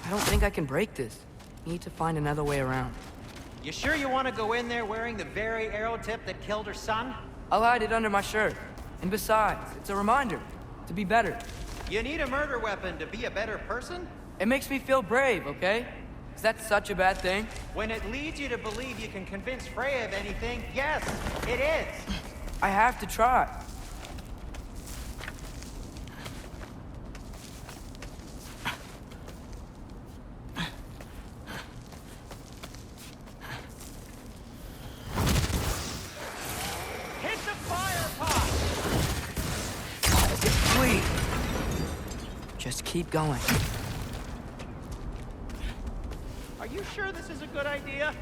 I don't think I can break this. Need to find another way around. You sure you want to go in there wearing the very arrow tip that killed her son? I'll hide it under my shirt. And besides, it's a reminder to be better. You need a murder weapon to be a better person? It makes me feel brave, okay? Is that such a bad thing? When it leads you to believe you can convince Freya of anything, yes, it is. I have to try. Hit the fire pot! Sweet. Just keep going. Are you sure this is a good idea?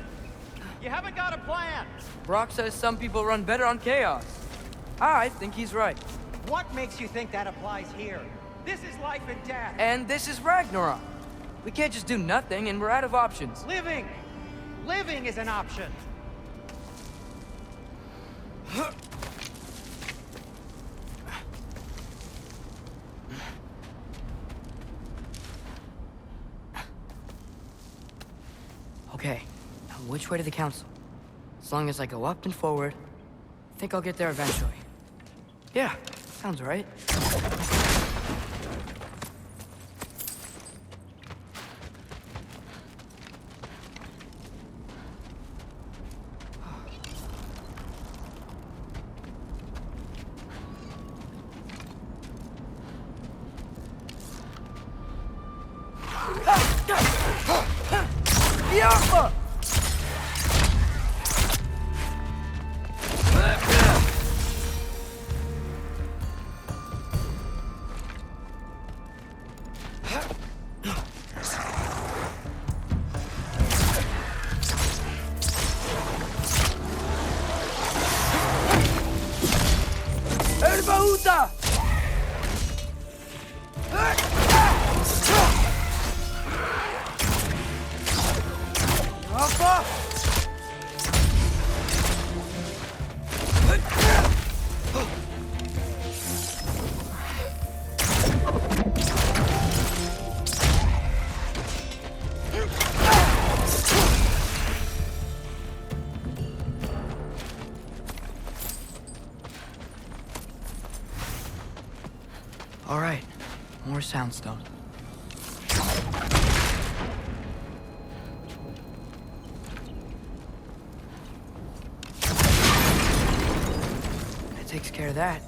You haven't got a plan. Brock says some people run better on chaos. I think he's right. What makes you think that applies here? This is life and death. And this is Ragnarok. We can't just do nothing, and we're out of options. Living! Living is an option. Okay, now which way to the council? As long as I go up and forward, I think I'll get there eventually. Yeah, sounds right. Yeah! Erbaúta! Rafa! All right, more soundstone. That takes care of that.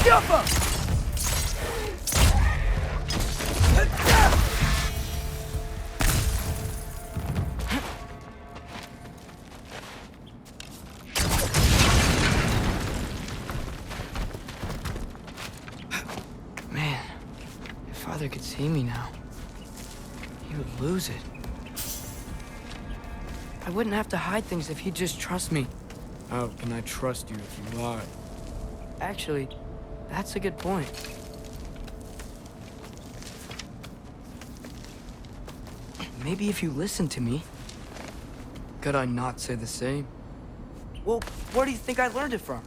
Jump! Man, if Father could see me now, he would lose it. I wouldn't have to hide things if he'd just trust me. How can I trust you if you lie? Actually, that's a good point. Maybe if you listen to me. Could I not say the same? Well, where do you think I learned it from?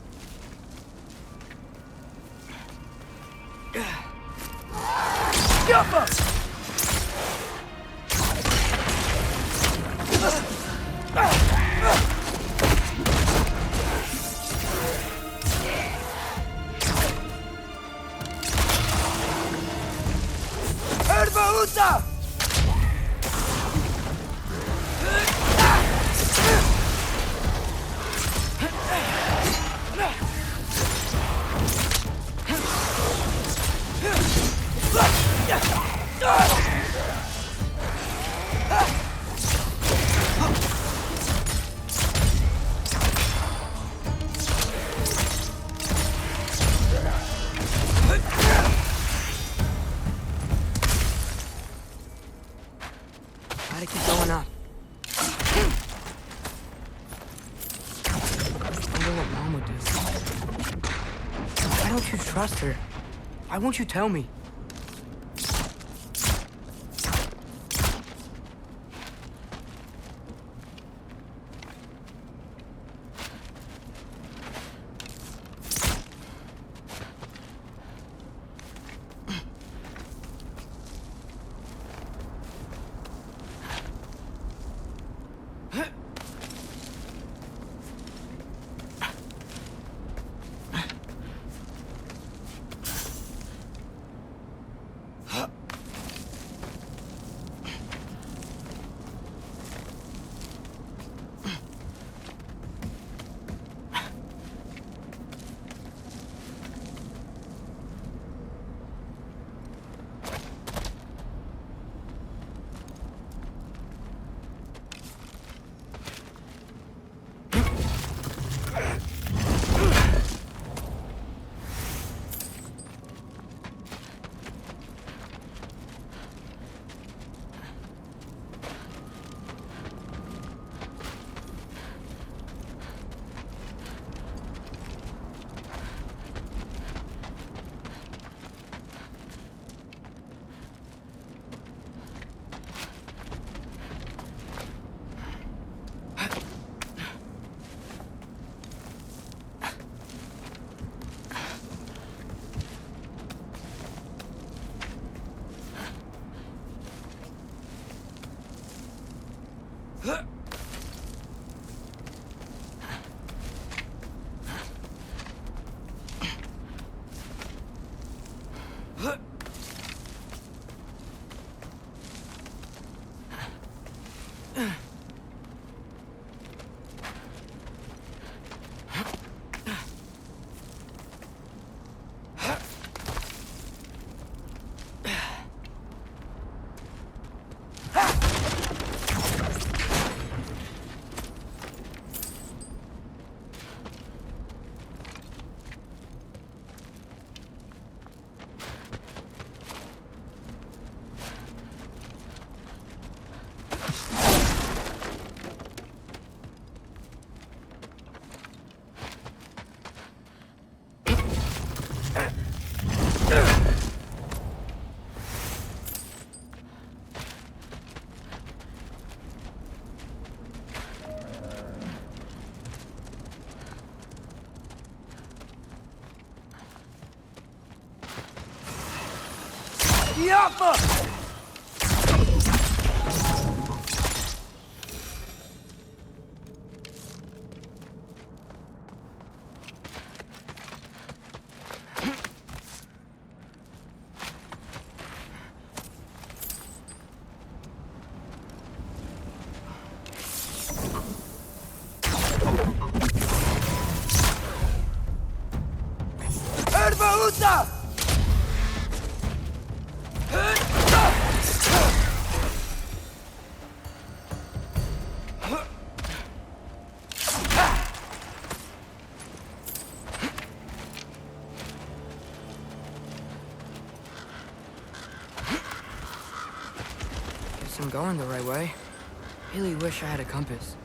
Jump up! Erbaúta! Gotta keep going up. I wonder what Mom would do. Why don't you trust her? Why won't you tell me? Yapma! Erbaúta! Guess I'm going the right way. Really wish I had a compass.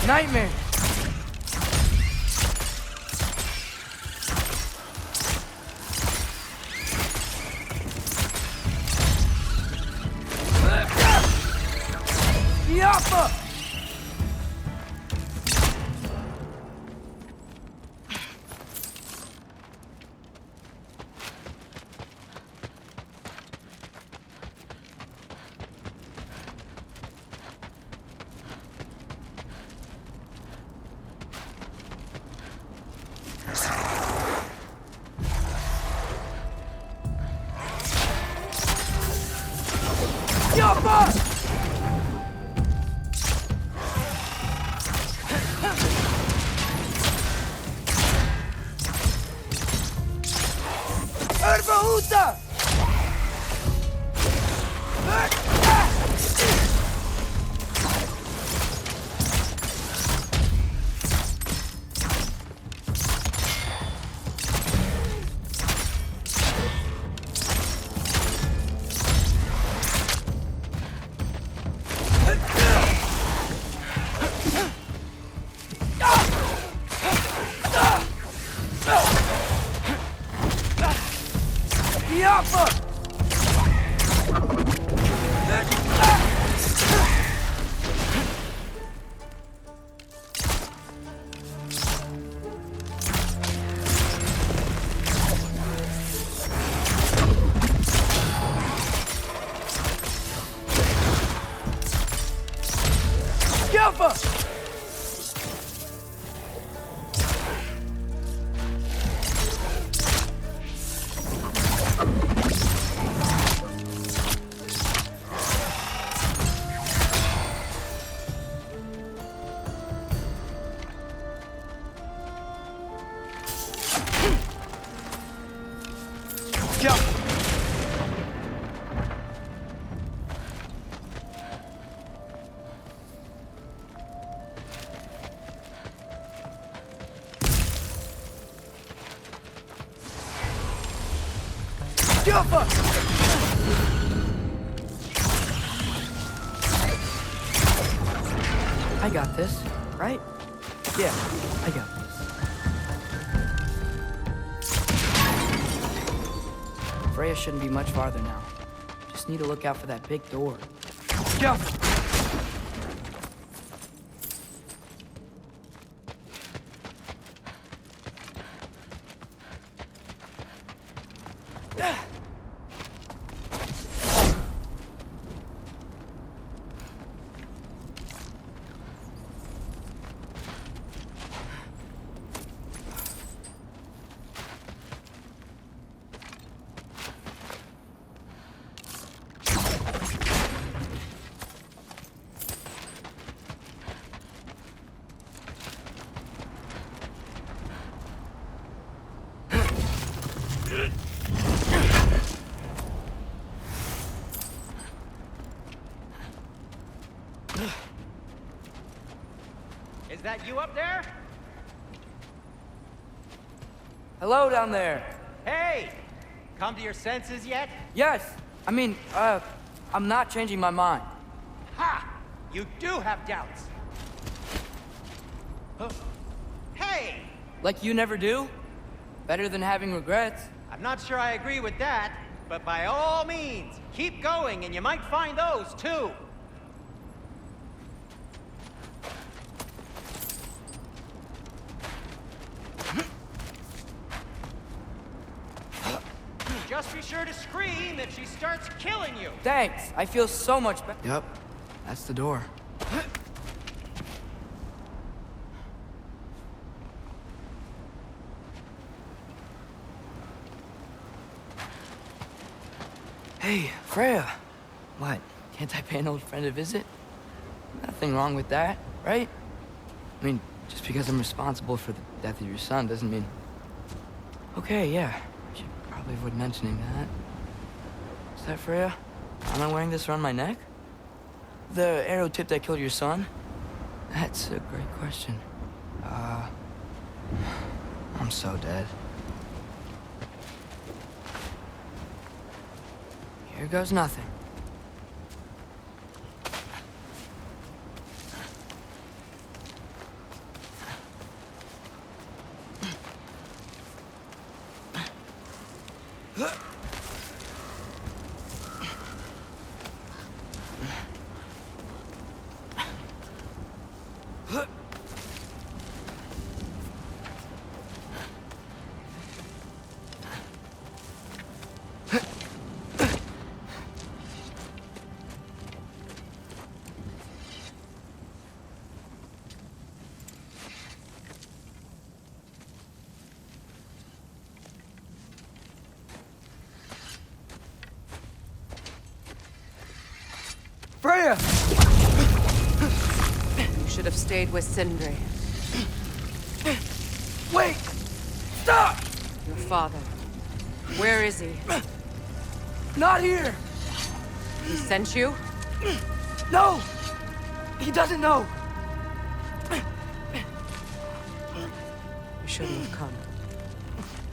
Nightmare! Yapma! Yapma! Erbaúta! Yapma! Yapma! Jump! Jump! I got this, right? Yeah, I got this. Freya shouldn't be much farther now. Just need to look out for that big door. Jump! Is that you up there? Hello down there. Hey! Come to your senses yet? Yes. I mean, I'm not changing my mind. Ha! You do have doubts. Huh? Hey! Like you never do? Better than having regrets. I'm not sure I agree with that, but by all means, keep going and you might find those too. Just be sure to scream if she starts killing you. Thanks. I feel so much better. Yep, that's the door. Hey, Freya. What? Can't I pay an old friend a visit? Nothing wrong with that, right? I mean, just because I'm responsible for the death of your son doesn't mean... Okay, yeah. I should probably avoid mentioning that. Is that Freya? Am I wearing this around my neck? The arrow tip that killed your son? That's a great question. I'm so dead. Here goes nothing. Freya! You should have stayed with Sindri. Wait! Stop! Your father. Where is he? Not here! He sent you? No! He doesn't know! You shouldn't have come.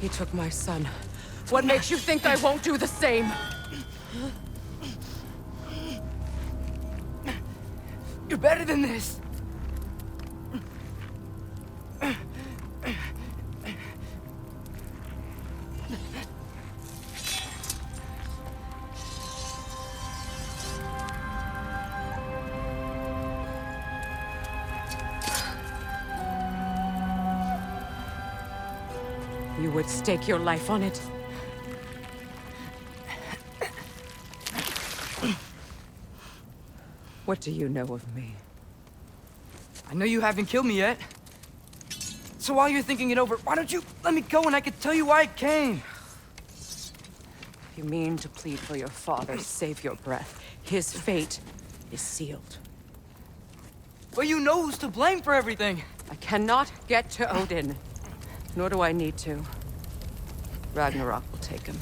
He took my son. What makes you think I won't do the same? You're better than this! You would stake your life on it? What do you know of me? I know you haven't killed me yet. So while you're thinking it over, why don't you let me go and I can tell you why I came? You mean to plead for your father, save your breath. His fate is sealed. Well, you know who's to blame for everything. I cannot get to Odin. Nor do I need to. Ragnarok will take him.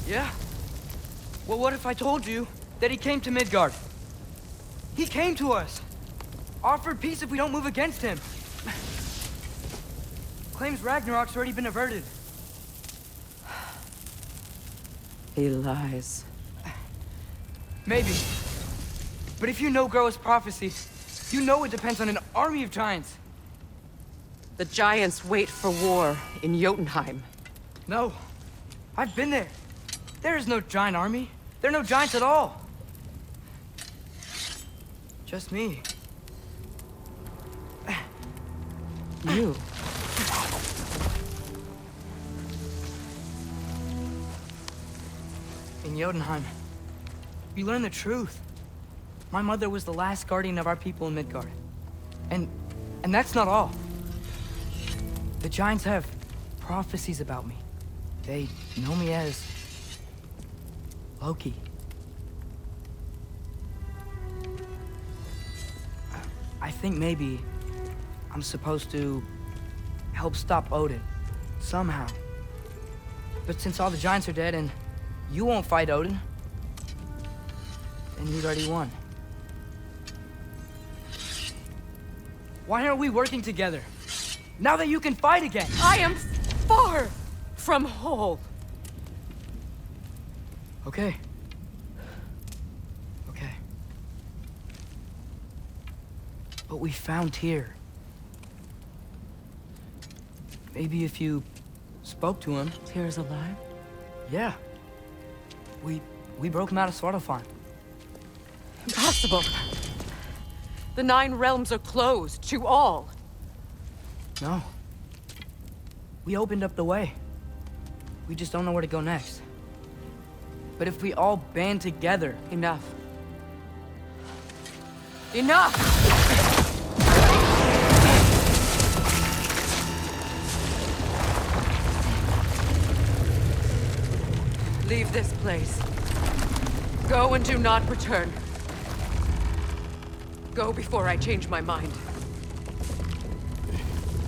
Yeah? Well, what if I told you that he came to Midgard? He came to us. Offered peace if we don't move against him. Claims Ragnarok's already been averted. He lies. Maybe. But if you know Groa's prophecy, you know it depends on an army of giants. The giants wait for war in Jotunheim. No. I've been there. There is no giant army. There are no giants at all. Just me. You? In Jotunheim, we learn the truth. My mother was the last guardian of our people in Midgard. And that's not all. The giants have prophecies about me. They know me as Loki. I think maybe I'm supposed to help stop Odin, somehow. But since all the giants are dead and you won't fight Odin, then you'd already won. Why aren't we working together? Now that you can fight again! I am far from whole. Okay. Okay. But we found Tyr. Maybe if you spoke to him... Tyr's alive? Yeah. We broke him out of Svartalfheim. Impossible. The 9 realms are closed to all. No. We opened up the way. We just don't know where to go next. But if we all band together... Enough. Enough! Leave this place. Go and do not return. Go before I change my mind.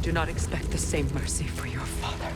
Do not expect the same mercy for your father.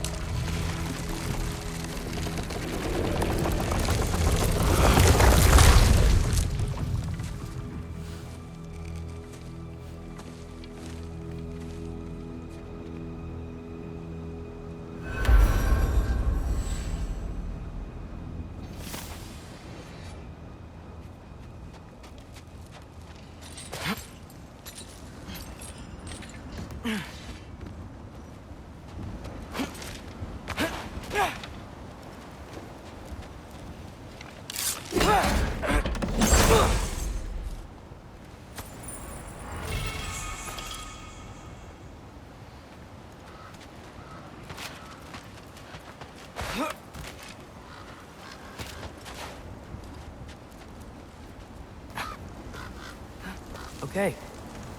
Okay,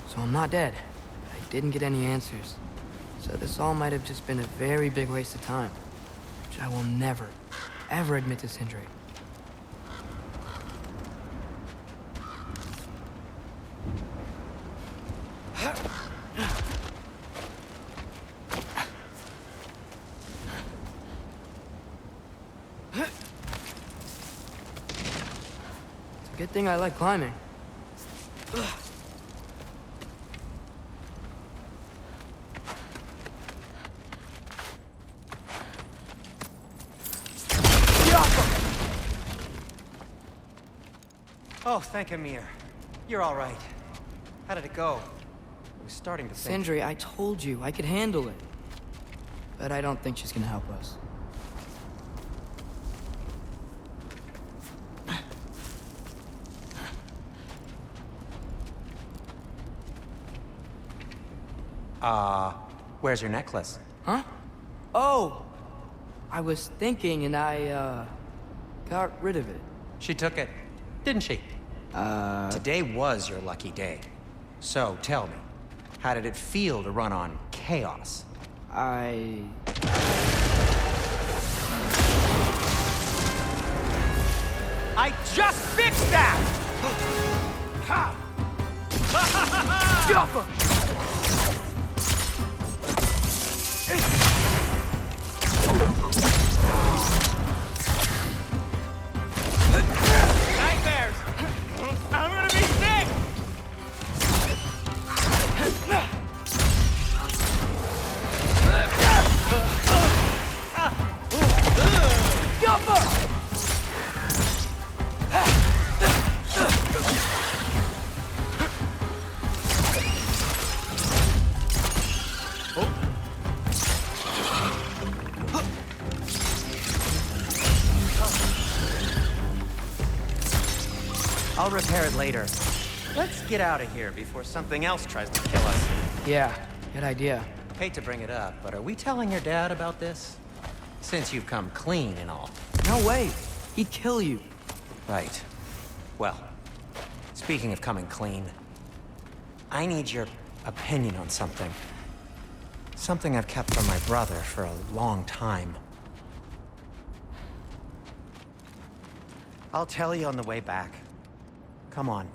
so I'm not dead. I didn't get any answers. So this all might have just been a very big waste of time. Which I will never, ever admit to Sindri. It's a good thing I like climbing. Oh, thank Ymir. You're all right. How did it go? I was starting to think... Sindri, I told you I could handle it. But I don't think she's gonna help us. Where's your necklace? Huh? Oh! I was thinking and I, got rid of it. She took it, didn't she? Today was your lucky day. So, tell me, how did it feel to run on chaos? I just fixed that! Nightmares! I'm gonna be sick! I'll repair it later. Let's get out of here before something else tries to kill us. Yeah, good idea. Hate to bring it up, but are we telling your dad about this? Since you've come clean and all. No way! He'd kill you. Right. Well, speaking of coming clean, I need your opinion on something. Something I've kept from my brother for a long time. I'll tell you on the way back. Come on.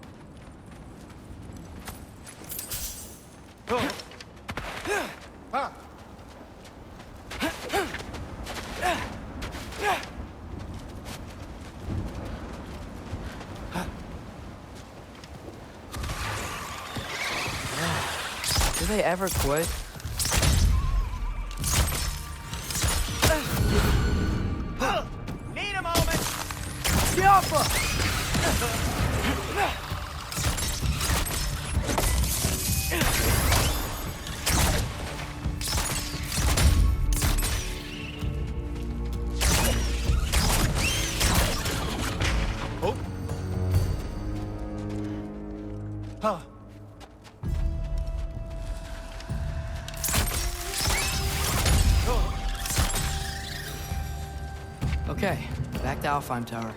Good they ever quit? Need a moment! Huh. Okay, back to Alfheim Tower.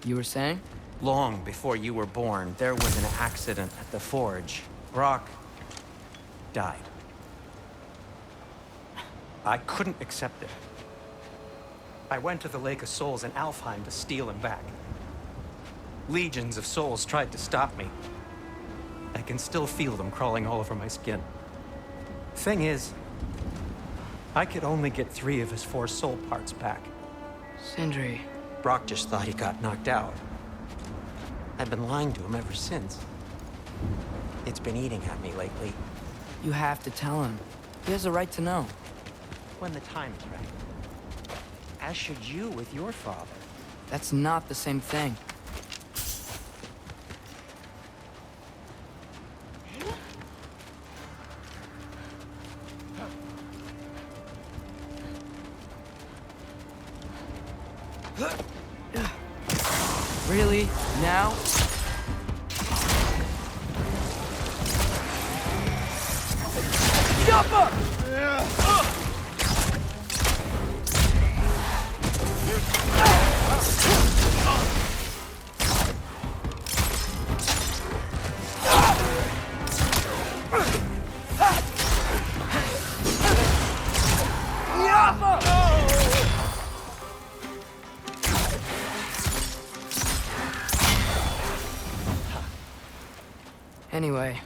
You were saying? Long before you were born, there was an accident at the forge. Brock died. I couldn't accept it. I went to the Lake of Souls in Alfheim to steal him back. Legions of souls tried to stop me. I can still feel them crawling all over my skin. Thing is, I could only get 3 of his 4 soul parts back. Sindri. Brock just thought he got knocked out. I've been lying to him ever since. It's been eating at me lately. You have to tell him. He has a right to know. When the time is right. As should you with your father. That's not the same thing. Really? Now? Anyway,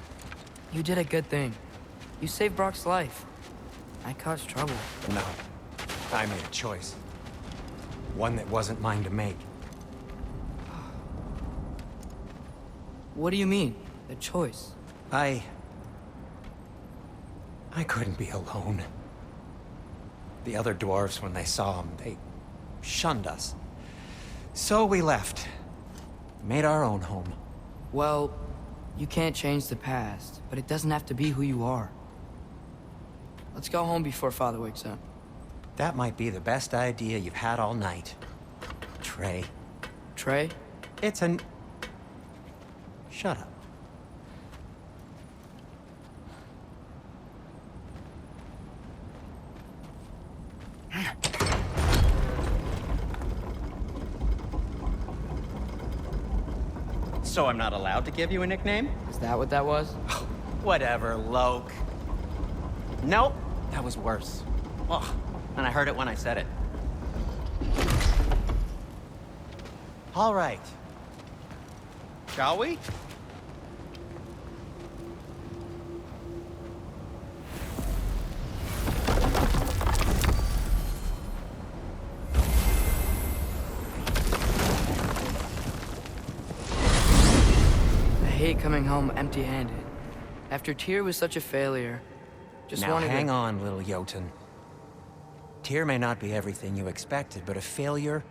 you did a good thing. You saved Brock's life. I caused trouble. No. I made a choice. One that wasn't mine to make. What do you mean? A choice? I couldn't be alone. The other dwarves, when they saw him, they shunned us. So we left. Made our own home. Well, you can't change the past, but it doesn't have to be who you are. Let's go home before Father wakes up. That might be the best idea you've had all night. Trey. Trey? It's an... Shut up. So I'm not allowed to give you a nickname? Is that what that was? Whatever, Loke. Nope, that was worse. Ugh, and I heard it when I said it. All right. Shall we? I hate coming home empty-handed. After Tyr was such a failure, just Now wanted hang to... on, little Jotun. Tyr may not be everything you expected, but a failure?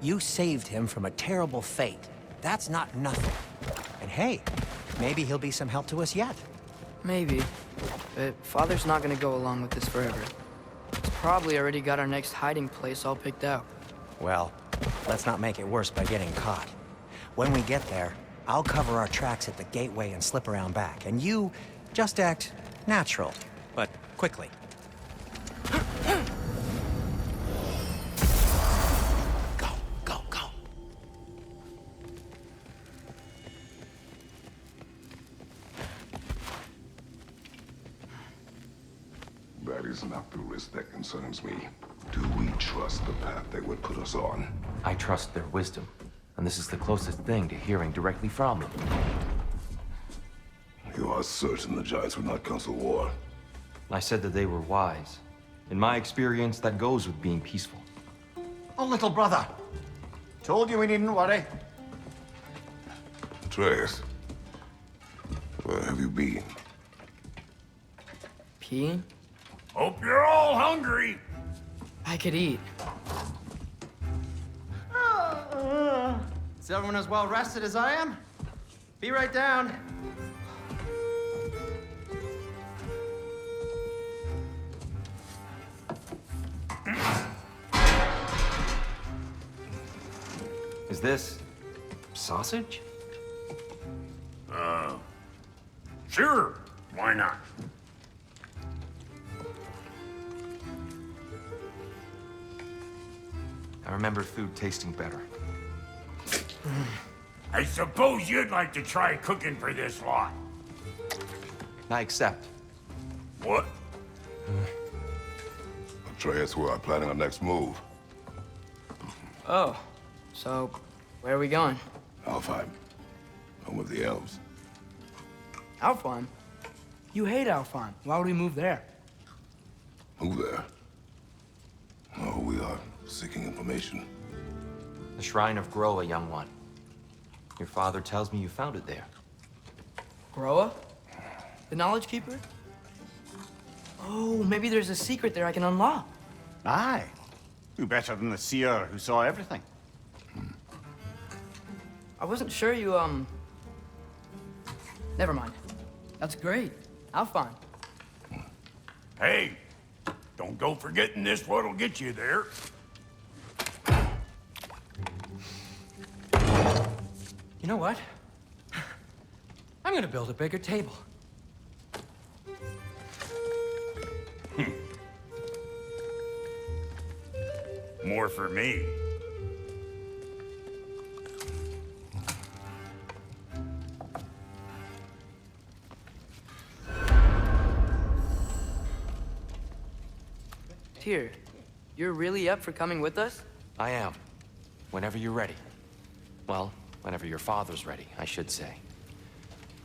You saved him from a terrible fate. That's not nothing. And hey, maybe he'll be some help to us yet. Maybe. But Father's not gonna go along with this forever. He's probably already got our next hiding place all picked out. Well, let's not make it worse by getting caught. When we get there, I'll cover our tracks at the gateway and slip around back, and you just act natural, but quickly. Go, go, go. That is not the risk that concerns me. Do we trust the path they would put us on? I trust their wisdom, and this is the closest thing to hearing directly from them. You are certain the Giants would not counsel war? I said that they were wise. In my experience, that goes with being peaceful. Oh, little brother. Told you we needn't worry. Atreus, where have you been? Keen? Hope you're all hungry. I could eat. Is everyone as well rested as I am? Be right down. Is this sausage? Sure, why not? I remember food tasting better. I suppose you'd like to try cooking for this lot. I accept. What? Atreus, we are planning our next move. Oh, so where are we going? Alfheim. Home of the elves. Alfheim? You hate Alfheim. Why would we move there? Move there. Oh, we are seeking information. The Shrine of Groa, young one. Your father tells me you found it there. Groa? The Knowledge Keeper? Oh, maybe there's a secret there I can unlock. Aye. Who better than the seer who saw everything? I wasn't sure you, Never mind. That's great. Alfheim. Hey, don't go forgetting this what'll get you there. You know what? I'm gonna build a bigger table. More for me. Tyr, you're really up for coming with us? I am. Whenever you're ready. Well, whenever your father's ready, I should say.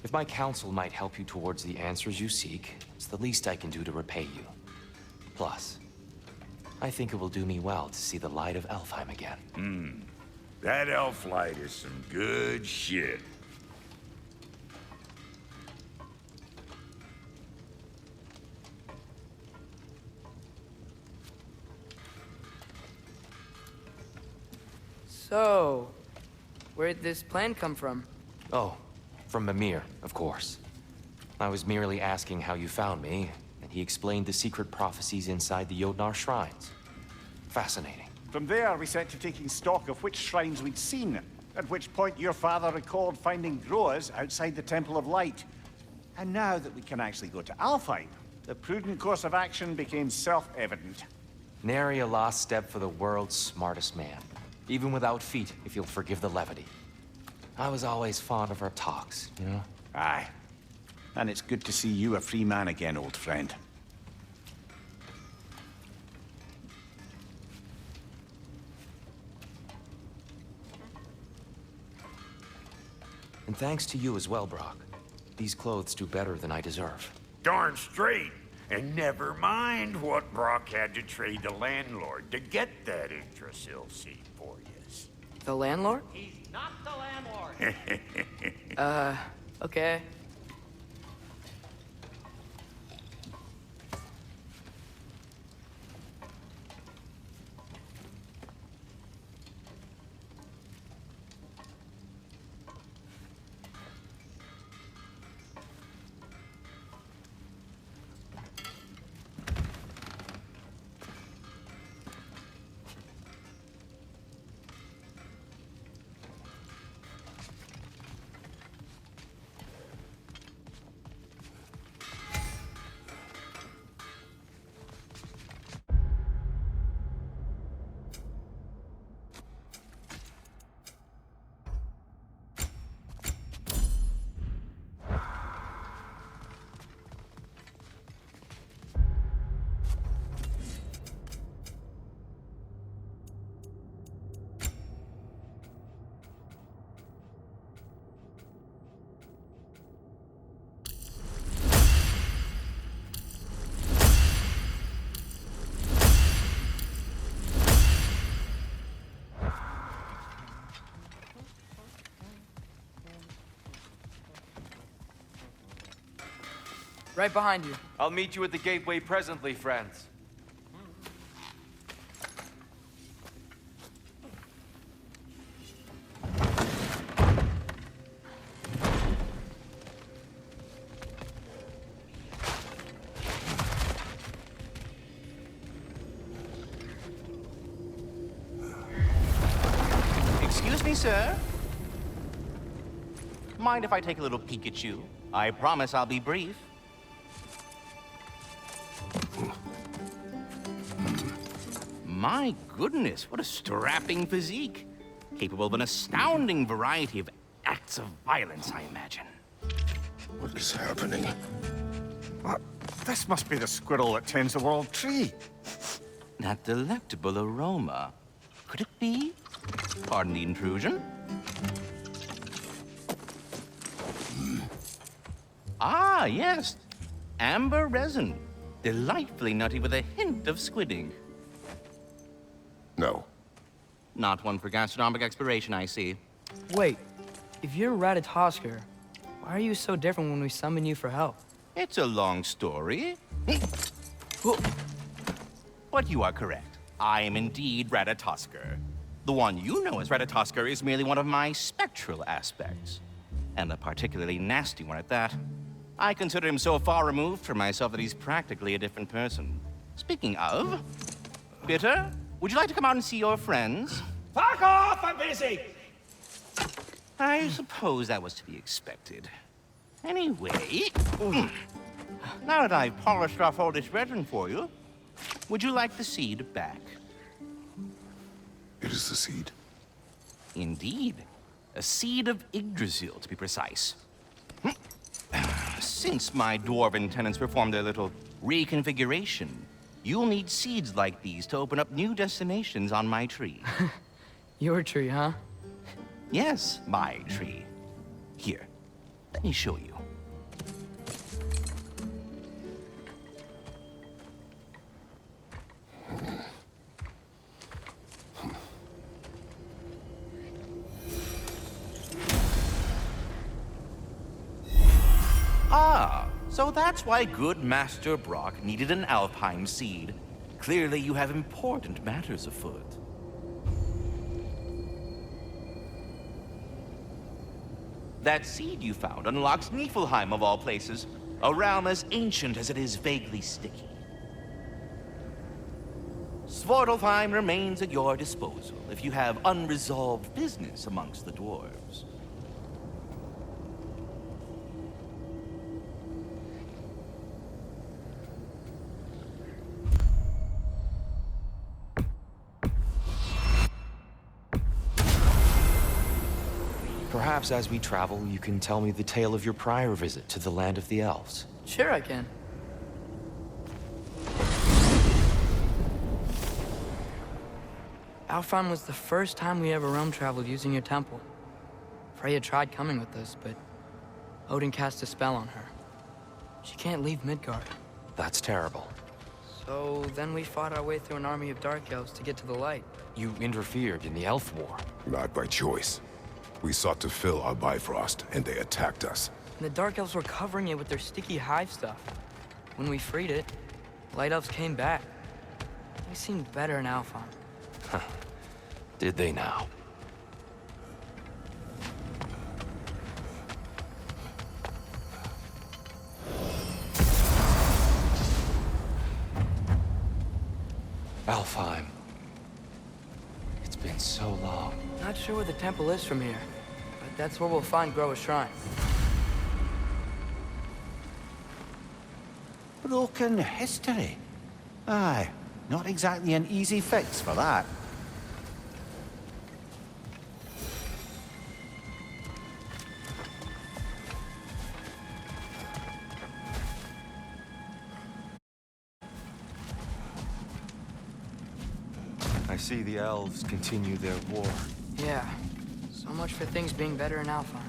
If my counsel might help you towards the answers you seek, it's the least I can do to repay you. Plus, I think it will do me well to see the light of Alfheim again. That elf light is some good shit. So, where'd this plan come from? Oh, from Mimir, of course. I was merely asking how you found me, and he explained the secret prophecies inside the Jotnar shrines. Fascinating. From there, we set to taking stock of which shrines we'd seen, at which point your father recalled finding Groas outside the Temple of Light. And now that we can actually go to Alfheim, the prudent course of action became self-evident. Nary a lost step for the world's smartest man. Even without feet, if you'll forgive the levity. I was always fond of our talks, you know? Aye. And it's good to see you a free man again, old friend. And thanks to you as well, Brock. These clothes do better than I deserve. Darn straight. And never mind what Brock had to trade the landlord to get that Yggdrasil seed for you. The landlord? He's not the landlord. Okay. Right behind you. I'll meet you at the gateway presently, friends. Excuse me, sir. Mind if I take a little peek at you? I promise I'll be brief. My goodness, what a strapping physique. Capable of an astounding variety of acts of violence, I imagine. What is happening? What? This must be the squirrel that tends the world tree. That delectable aroma. Could it be? Pardon the intrusion. Ah, yes. Amber resin. Delightfully nutty with a hint of squidding. No. Not one for gastronomic exploration, I see. Wait, if you're Ratatoskr, why are you so different when we summon you for help? It's a long story. But you are correct. I am indeed Ratatoskr. The one you know as Ratatoskr is merely one of my spectral aspects. And a particularly nasty one at that. I consider him so far removed from myself that he's practically a different person. Speaking of... Bitter, would you like to come out and see your friends? Fuck off! I'm busy! I suppose that was to be expected. Anyway... Now that I've polished off all this resin for you, would you like the seed back? It is the seed. Indeed. A seed of Yggdrasil, to be precise. Since my dwarven tenants performed their little reconfiguration, you'll need seeds like these to open up new destinations on my tree. Your tree, huh? Yes, my tree. Here, let me show you. Ah, so that's why good Master Brock needed an Alfheim seed. Clearly you have important matters afoot. That seed you found unlocks Niflheim of all places, a realm as ancient as it is vaguely sticky. Svartalfheim remains at your disposal if you have unresolved business amongst the dwarves. Perhaps as we travel, you can tell me the tale of your prior visit to the land of the elves. Sure I can. Alfheim was the first time we ever realm traveled using your temple. Freya tried coming with us, but Odin cast a spell on her. She can't leave Midgard. That's terrible. So then we fought our way through an army of dark elves to get to the light. You interfered in the elf war. Not by choice. We sought to fill our Bifrost, and they attacked us. And the dark elves were covering it with their sticky hive stuff. When we freed it, light elves came back. They seemed better in Alfheim. Did they now? Alfheim. It's been so long. Not sure where the temple is from here, but that's where we'll find Groa's shrine. Broken history. Aye, not exactly an easy fix for that. I see the elves continue their war. Yeah, so much for things being better in Alfheim.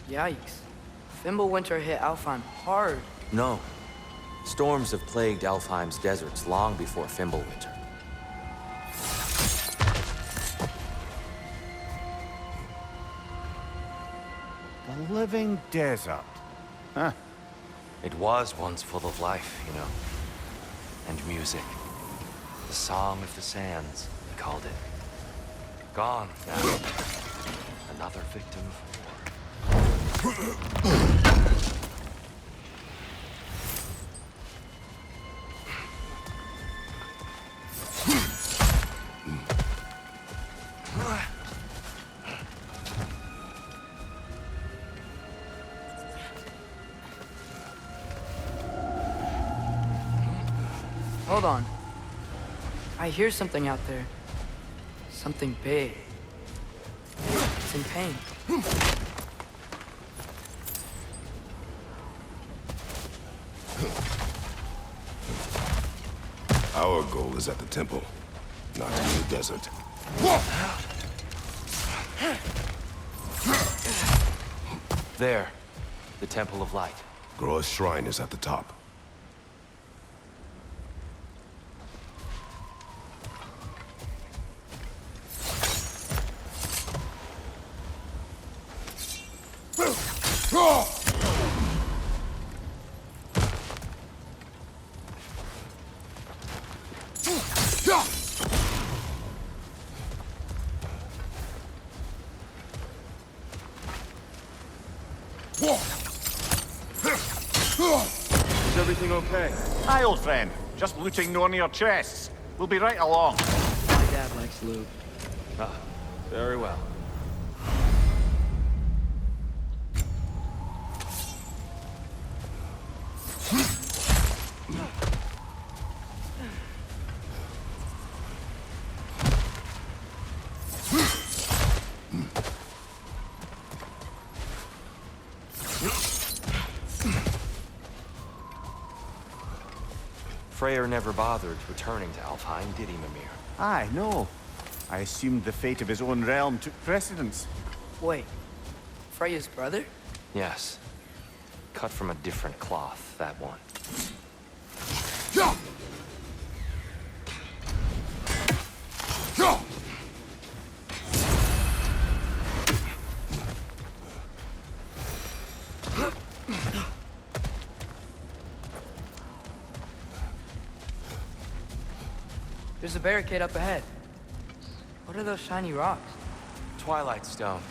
Yikes. Fimbulwinter hit Alfheim hard. No. Storms have plagued Alfheim's deserts long before Fimbulwinter. A living desert. Huh. It was once full of life, you know. And music. The Song of the Sands, we called it. Gone now. Another victim of war. Hold on. I hear something out there. Something big. It's in pain. Our goal is at the temple, not in the desert. There. The Temple of Light. Groa's shrine is at the top. Is everything okay? Hi, old friend. Just looting Nornir chests. We'll be right along. My dad likes loot. Ah, very well. Freyr never bothered returning to Alfheim, did he, Mimir? Aye, no. I assumed the fate of his own realm took precedence. Wait. Freya's brother? Yes. Cut from a different cloth, that one. There's a barricade up ahead. What are those shiny rocks? Twilight Stone.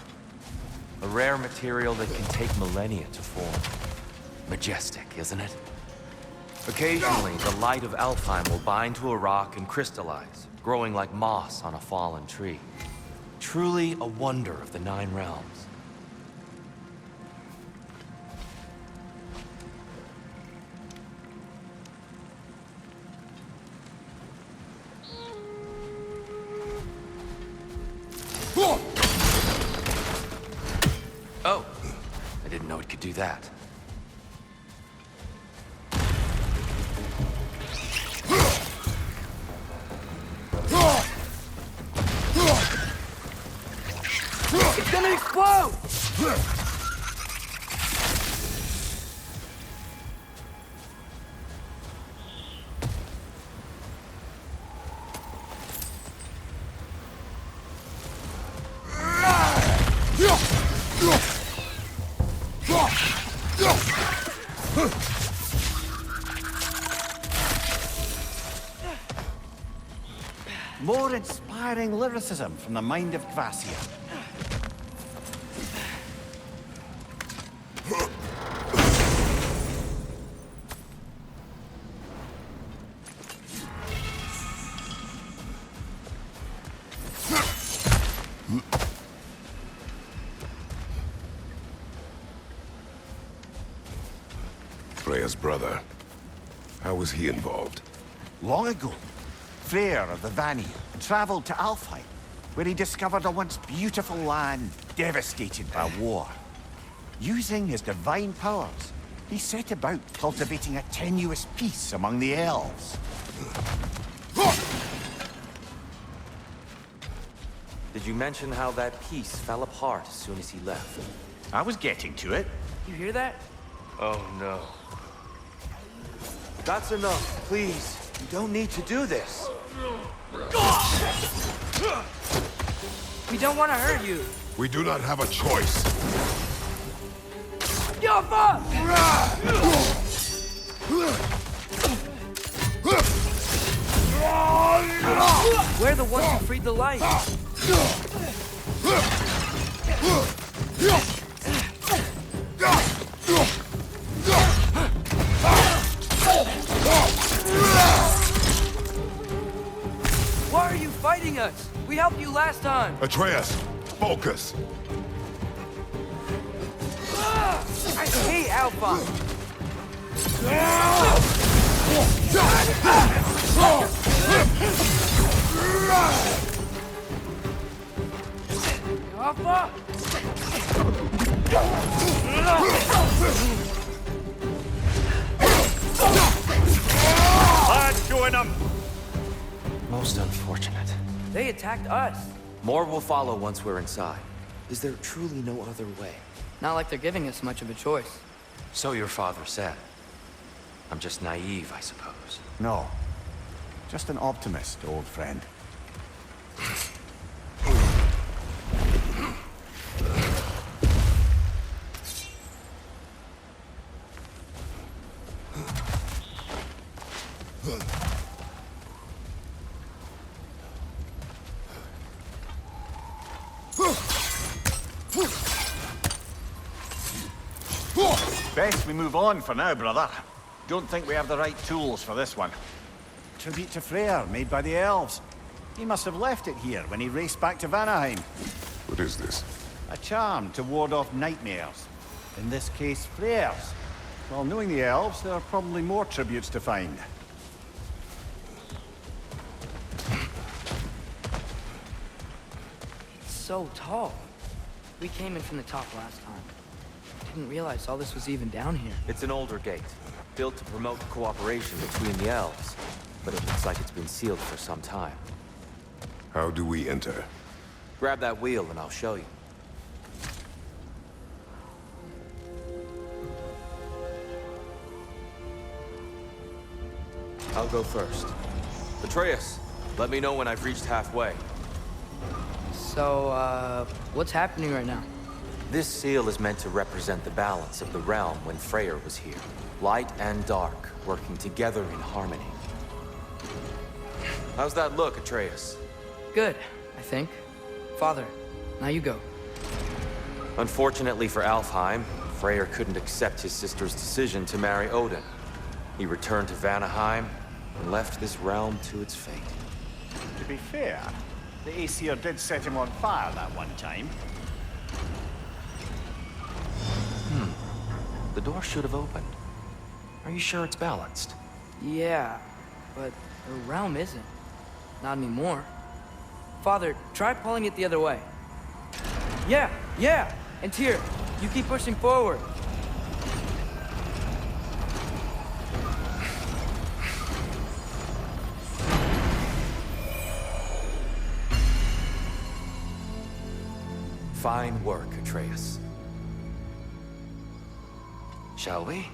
A rare material that can take millennia to form. Majestic, isn't it? Occasionally, the light of Alfheim will bind to a rock and crystallize, growing like moss on a fallen tree. Truly a wonder of the Nine Realms. Oh, I didn't know it could do that. It's gonna explode! More inspiring lyricism from the mind of Kvasir. Freya's brother. How was he involved? Long ago, Freyr of the Vanir traveled to Alfheim, where he discovered a once beautiful land devastated by war. Using his divine powers, he set about cultivating a tenuous peace among the elves. Did you mention how that piece fell apart as soon as he left? I was getting to it. You hear that? Oh no. That's enough, please. You don't need to do this. We don't want to hurt you. We do not have a choice. Jaffa! We're the ones who freed the light. Why are you fighting us? We helped you last time. Atreus, focus. I hate Alpha. Alpha! Let's join them. Most unfortunate. They attacked us. More will follow once we're inside. Is there truly no other way? Not like they're giving us much of a choice. So your father said. I'm just naive, I suppose. No. Just an optimist, old friend. Best we move on for now, brother. Don't think we have the right tools for this one. Tribute to Freyr, made by the elves. He must have left it here when he raced back to Vanaheim. What is this? A charm to ward off nightmares. In this case, Freyr's. Well, knowing the elves, there are probably more tributes to find. It's so tall. We came in from the top last time. Didn't realize all this was even down here. It's an older gate, built to promote cooperation between the elves. But it looks like it's been sealed for some time. How do we enter? Grab that wheel and I'll show you. I'll go first. Atreus, let me know when I've reached halfway. So, what's happening right now? This seal is meant to represent the balance of the realm when Freyr was here. Light and dark, working together in harmony. How's that look, Atreus? Good, I think. Father, now you go. Unfortunately for Alfheim, Freyr couldn't accept his sister's decision to marry Odin. He returned to Vanaheim and left this realm to its fate. To be fair, the Æsir did set him on fire that one time. The door should have opened. Are you sure it's balanced? Yeah, but the realm isn't. Not anymore. Father, try pulling it the other way. Yeah! And Tyr, you keep pushing forward. Fine work, Atreus. Shall we?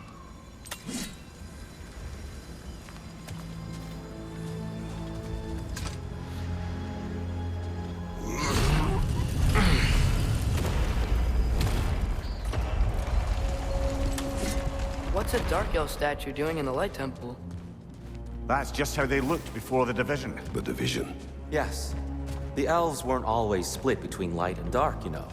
What's a Dark Elf statue doing in the Light Temple? That's just how they looked before the division. The division? Yes. The elves weren't always split between light and dark, you know.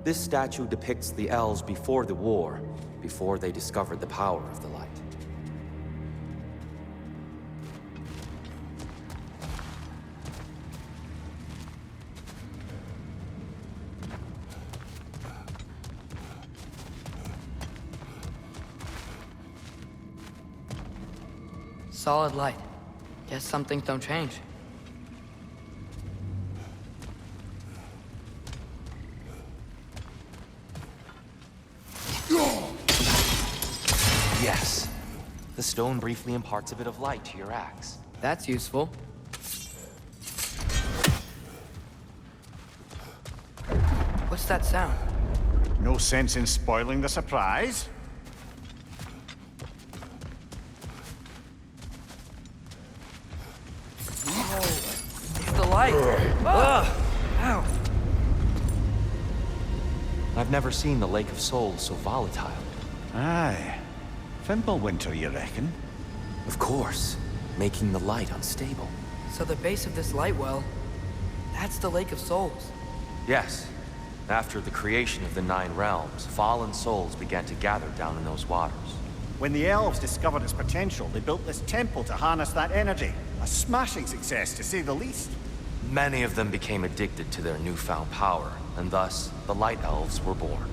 This statue depicts the elves before the war, before they discovered the power of the light. Solid light. Guess some things don't change. Yes. The stone briefly imparts a bit of light to your axe. That's useful. What's that sound? No sense in spoiling the surprise. It's the light! Ow! I've never seen the Lake of Souls so volatile. Aye. Fimbulwinter, you reckon? Of course. Making the light unstable. So the base of this light well, that's the Lake of Souls. Yes. After the creation of the 9 realms, fallen souls began to gather down in those waters. When the elves discovered its potential, they built this temple to harness that energy. A smashing success, to say the least. Many of them became addicted to their newfound power, and thus, the Light Elves were born.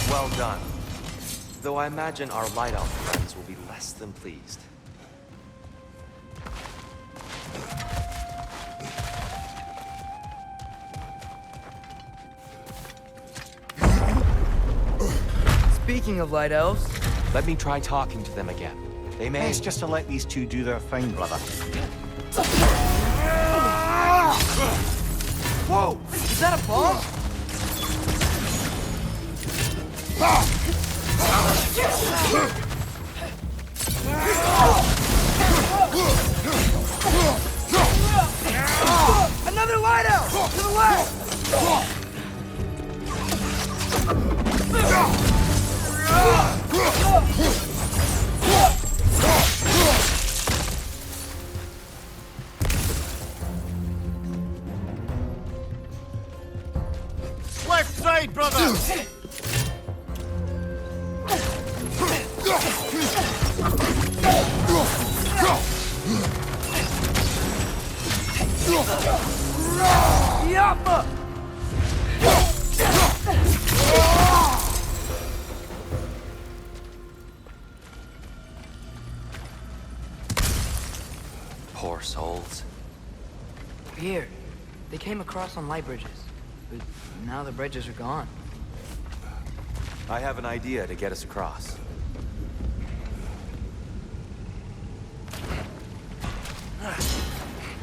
Well done. Though I imagine our Light Elf friends will be less than pleased. Speaking of Light Elves... Let me try talking to them again. They may... Best just to let these two do their thing, brother. Whoa! Is that a bomb? Another light out! To the left! Left side, brother! Yappa! Poor souls. Weird. They came across on light bridges, but now the bridges are gone. I have an idea to get us across.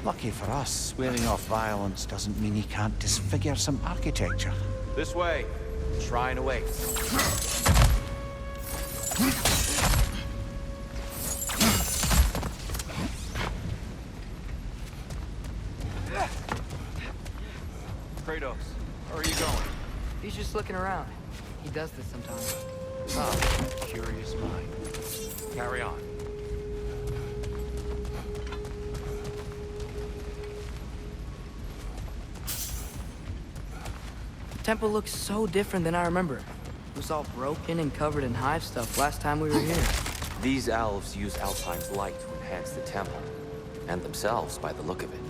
Lucky for us, swearing off violence doesn't mean he can't disfigure some architecture. This way. Shrine awaits. Kratos, where are you going? He's just looking around. He does this sometimes. Ah, curious mind. Carry on. The temple looks so different than I remember. It was all broken and covered in hive stuff last time we were here. These elves use Alfheim's light to enhance the temple, and themselves by the look of it.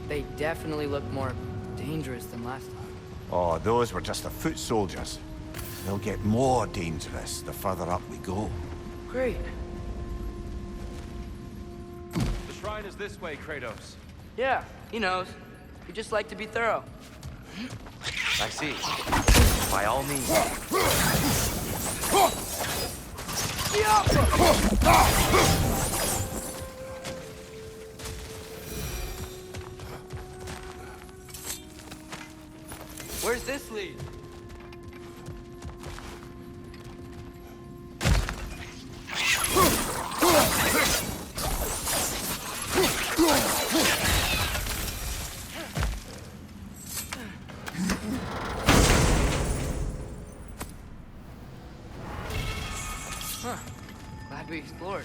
They definitely look more dangerous than last time. Oh, those were just the foot soldiers. They'll get more dangerous the further up we go. Great. The shrine is this way, Kratos. Yeah, he knows. We just like to be thorough. I see. By all means. Where's this lead? Huh. Glad we explored.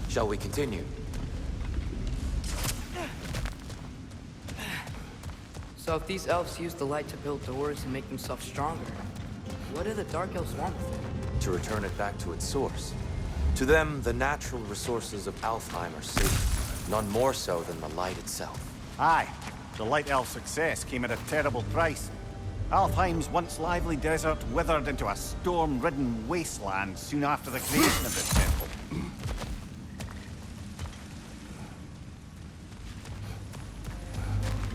Shall we continue? So if these elves use the light to build doors and make themselves stronger, what do the Dark Elves want with it? To return it back to its source. To them, the natural resources of Alfheim are sacred, none more so than the light itself. Aye, the Light Elf success came at a terrible price. Alfheim's once lively desert withered into a storm-ridden wasteland soon after the creation of this temple.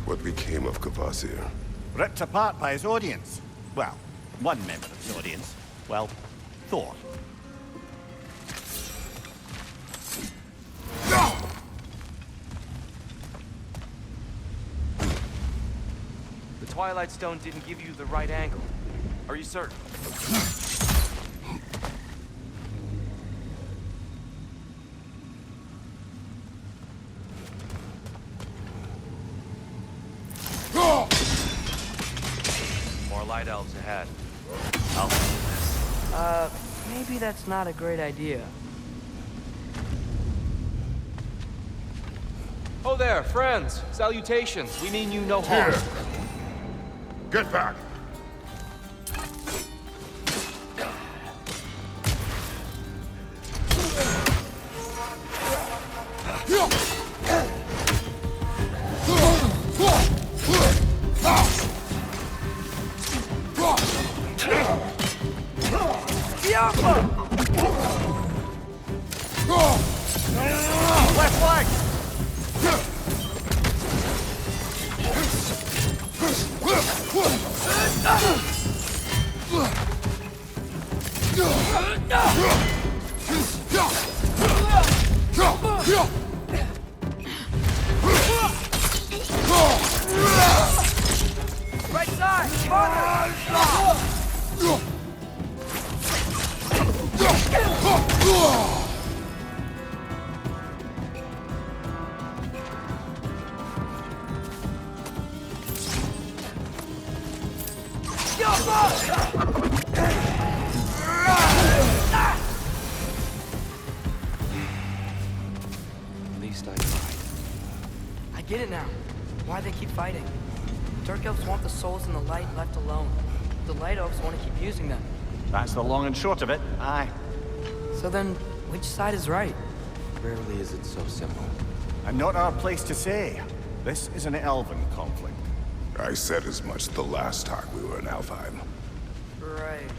What became of Kvasir? Ripped apart by his audience. Well, one member of his audience. Well, Thor. The Twilight Stone didn't give you the right angle. Are you certain? More light elves ahead. Maybe that's not a great idea. Oh there, friends. Salutations. We mean you no harm. Here. Get back! Left leg! Right side! At least I tried. I get it now. Why they keep fighting. Dark Elves want the souls in the light left alone. The Light Elves want to keep using them. That's the long and short of it, aye. So then, which side is right? Rarely is it so simple. And not our place to say. This is an elven conflict. I said as much the last time we were in Alfheim. Right.